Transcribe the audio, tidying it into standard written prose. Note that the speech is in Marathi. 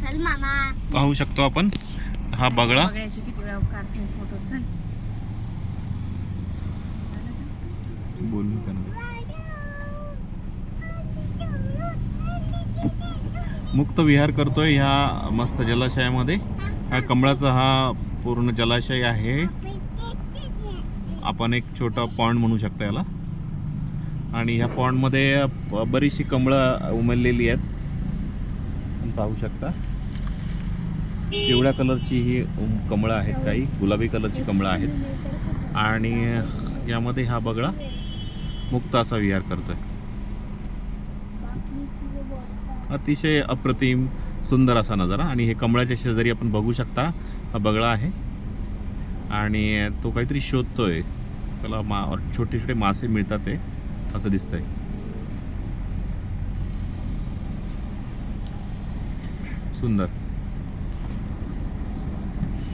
चल मामा. पाहू शकतो आपण हा बगळा. बघायचे किती वेळा काढते फोटो. चल बोलू का ना. मुक्त विहार करतोय ह्या मस्त जलाशयामध्ये. हा कमळाचा हा पूर्ण जलाशय आहे. आपण एक छोटा पॉन्ड म्हणू शकता याला. आणि ह्या पॉन्डमध्ये बरीचशी कमळं उमललेली आहेत. आपण पाहू शकता पिवळ्या कलरची ही कमळं आहेत, काही गुलाबी कलरची कमळं आहेत. आणि यामध्ये हा बगळा मुक्त असा विहार करतोय. अतिशय अप्रतिम सुंदर असा नजारा. आणि हे कमळाच्या शेजारी आपण बघू शकता हा बगळा आहे. आणि तो काहीतरी शोधतोय. त्याला छोटे छोटे मासे मिळतात ते असं दिसतंय. सुंदर.